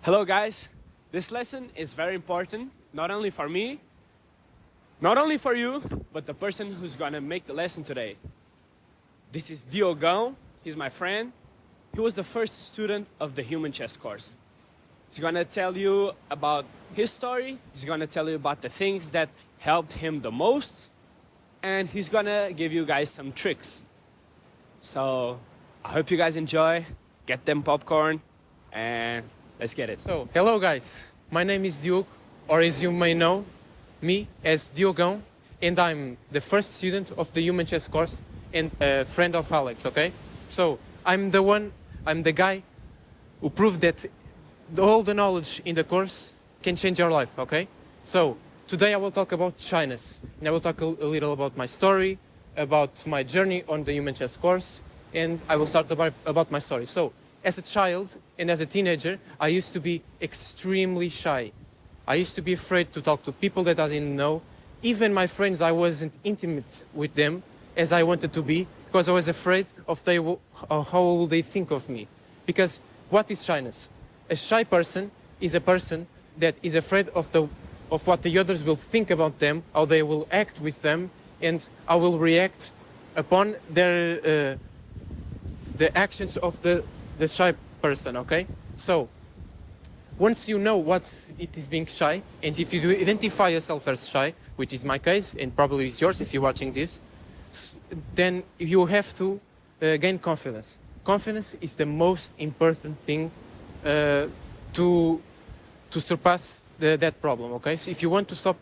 Hello guys, this lesson is very important, not only for me, not only for you, but the person who's gonna make the lesson today. This is Diogão, he's my friend. He was the first student of the human chess course. He's gonna tell you about his story, he's gonna tell you about the things that helped him the most, and he's gonna give you guys some tricks. So, I hope you guys enjoy, get them popcorn, and let's get it. So, hello guys, my name is Diogo, or as you may know, me as Diogão, and I'm the first student of the human chess course and a friend of Alex, okay? So, I'm the guy who proved that all the knowledge in the course can change your life, okay? So, today I will talk about shyness, and I will talk a little about my story, about my journey on the human chess course, and I will start about my story. So, as a child and as a teenager, I used to be extremely shy. I used to be afraid to talk to people that I didn't know. Even my friends, I wasn't intimate with them as I wanted to be because I was afraid of how will they think of me. Because what is shyness? A shy person is a person that is afraid of what the others will think about them, how they will act with them, and how will react upon the actions of the shy person, okay? So, once you know what it is being shy, and if you do identify yourself as shy, which is my case, and probably is yours if you're watching this, then you have to gain confidence. Confidence is the most important thing to surpass that problem, okay? So if you want to stop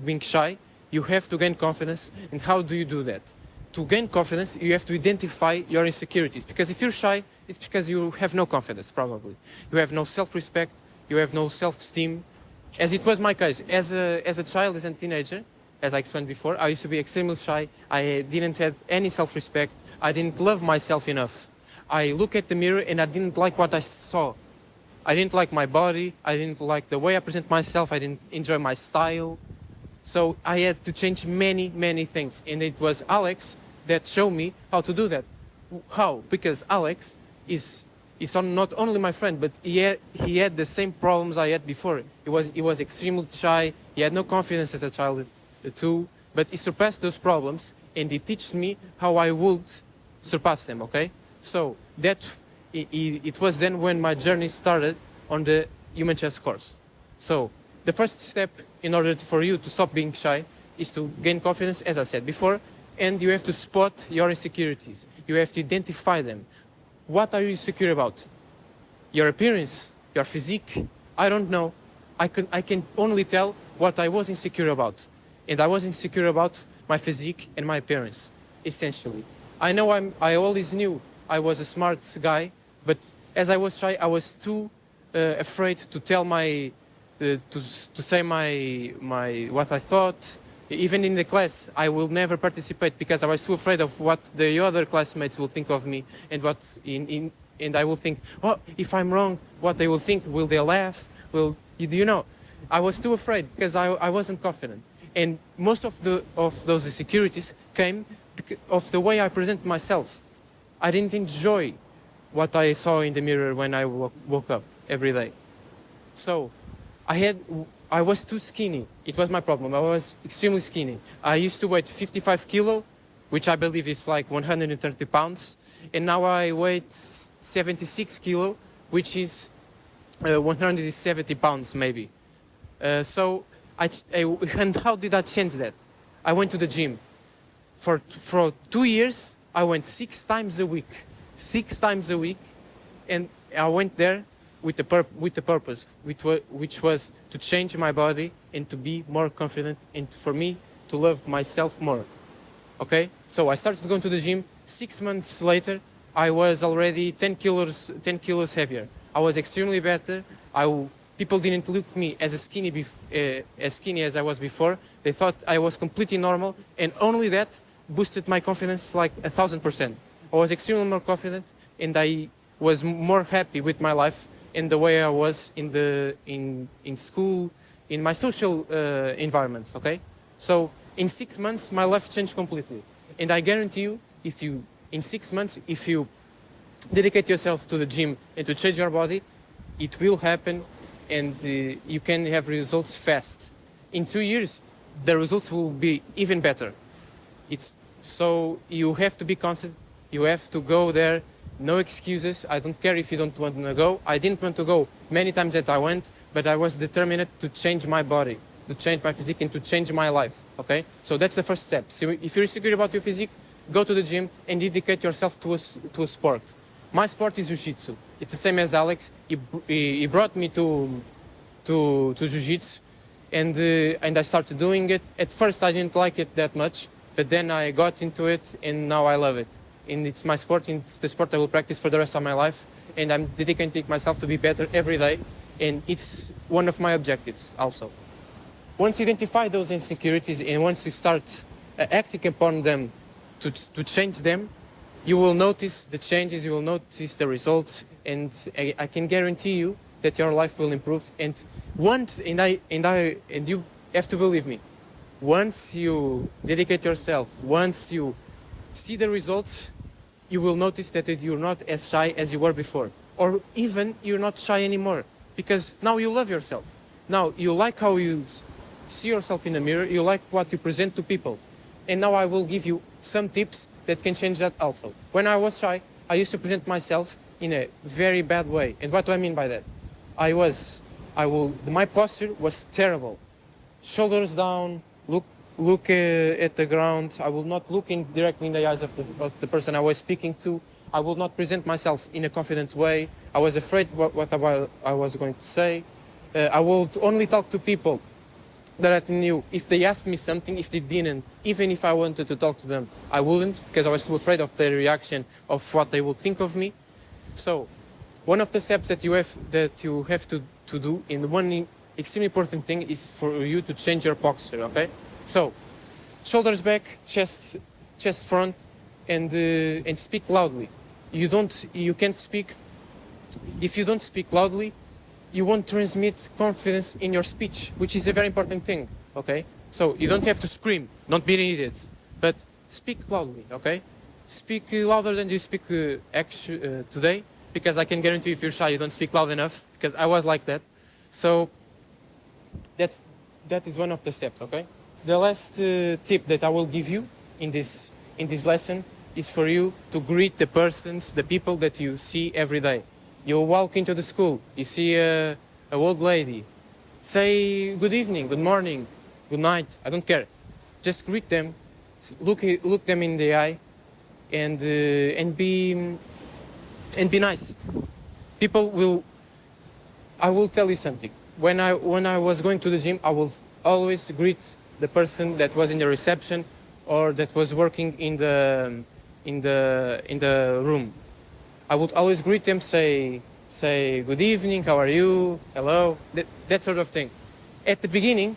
being shy, you have to gain confidence, and how do you do that? To gain confidence, you have to identify your insecurities. Because if you're shy, it's because you have no confidence, probably. You have no self-respect, you have no self-esteem. As it was my case, as a child, as a teenager, as I explained before, I used to be extremely shy. I didn't have any self-respect. I didn't love myself enough. I look at the mirror and I didn't like what I saw. I didn't like my body. I didn't like the way I present myself. I didn't enjoy my style. So I had to change many, many things. And it was Alex that showed me how to do that. How? Because Alex is not only my friend, but he had the same problems I had before. He was extremely shy. He had no confidence as a child too. But he surpassed those problems, and he taught me how I would surpass them. Okay? So it was then when my journey started on the human chess course. So the first step in order for you to stop being shy is to gain confidence, as I said before, and you have to spot your insecurities. You have to identify them. What are you insecure about? Your appearance, your physique? I don't know. I can only tell what I was insecure about. And I was insecure about my physique and my appearance, essentially. I know I always knew I was a smart guy, but as I was shy, I was too afraid to tell to say my what I thought. Even in the class, I will never participate because I was too afraid of what the other classmates will think of me, and and I will think, oh, if I'm wrong, what they will think? Will they laugh? I was too afraid because I wasn't confident, and most of those insecurities came because of the way I present myself. I didn't enjoy what I saw in the mirror when I woke up every day. So I was too skinny. It was my problem. I was extremely skinny. I used to weigh 55 kilo, which I believe is like 130 pounds. And now I weigh 76 kilo, which is 170 pounds maybe. And how did I change that? I went to the gym. For 2 years, I went 6 times a week. 6 times a week. And I went there with the purpose, which was to change my body and to be more confident and for me to love myself more. Okay? So I started going to the gym. 6 months later, I was already 10 kilos heavier. I was extremely better. People didn't look at me as skinny as I was before. They thought I was completely normal, and only that boosted my confidence like 1,000%. I was extremely more confident, and I was more happy with my life and the way I was in school, in my social environments, okay? So in 6 months, my life changed completely. And I guarantee you, in 6 months, if you dedicate yourself to the gym and to change your body, it will happen and you can have results fast. In 2 years, the results will be even better. So you have to be constant. You have to go there. No excuses. I don't care if you don't want to go. I didn't want to go many times that I went, but I was determined to change my body, to change my physique, and to change my life. Okay? So that's the first step. So if you're insecure about your physique, go to the gym and dedicate yourself to a sport. My sport is jiu-jitsu. It's the same as Alex. He brought me to jiu-jitsu, and I started doing it. At first, I didn't like it that much, but then I got into it, and now I love it. And it's my sport, and it's the sport I will practice for the rest of my life. And I'm dedicating myself to be better every day, and it's one of my objectives also. Once you identify those insecurities, and once you start acting upon them to change them, you will notice the changes, you will notice the results, and I can guarantee you that your life will improve. And you have to believe me, once you dedicate yourself, once you see the results, you will notice that you're not as shy as you were before, or even you're not shy anymore, because now you love yourself. Now you like how you see yourself in the mirror, you like what you present to people. And now I will give you some tips that can change that also. When I was shy, I used to present myself in a very bad way. And what do I mean by that? My posture was terrible. Shoulders down, look at the ground. I will not look directly in the eyes of the person I was speaking to. I will not present myself in a confident way. I was afraid what I was going to say. I would only talk to people that I knew. If they asked me something, if they didn't, even if I wanted to talk to them, I wouldn't, because I was too afraid of their reaction, of what they would think of me. So one of the steps that you have to do, and one extremely important thing, is for you to change your posture. Okay, so shoulders back, chest front, and speak loudly. You can't speak. If you don't speak loudly, you won't transmit confidence in your speech, which is a very important thing. Okay, so you don't have to scream. Don't be an idiot, but speak loudly. Okay, speak louder than you speak today, because I can guarantee if you're shy, you don't speak loud enough, because I was like that. So that is one of the steps. Okay, the last tip that I will give you in this lesson is for you to greet the people that you see every day. You walk into the school, you see a old lady, say good evening, good morning, good night, I don't care. Just greet them, look them in the eye, and be nice. I will tell you something. When I was going to the gym, I will always greet the person that was in the reception or that was working in the room. I would always greet them, say good evening, how are you, hello, that sort of thing. At the beginning,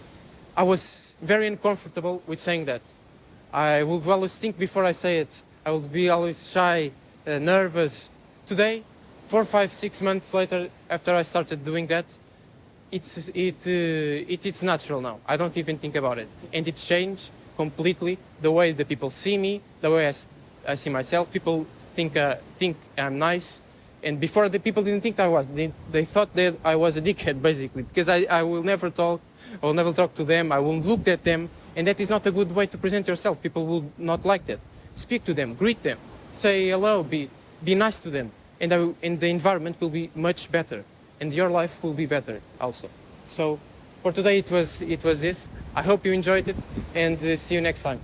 I was very uncomfortable with saying that. I would always think before I say it. I would be always shy, nervous. Today, 4, 5, 6 months later, after I started doing that, it's natural now. I don't even think about it. And it changed completely the way the people see me, the way I see myself. People think I'm nice, and before the people didn't think I was. They thought that I was a dickhead, basically, because I will never talk. I will never talk to them. I won't look at them, and that is not a good way to present yourself. People will not like that. Speak to them, greet them, say hello, be nice to them, and the environment will be much better, and your life will be better also. So for today it was this. I hope you enjoyed it, and see you next time.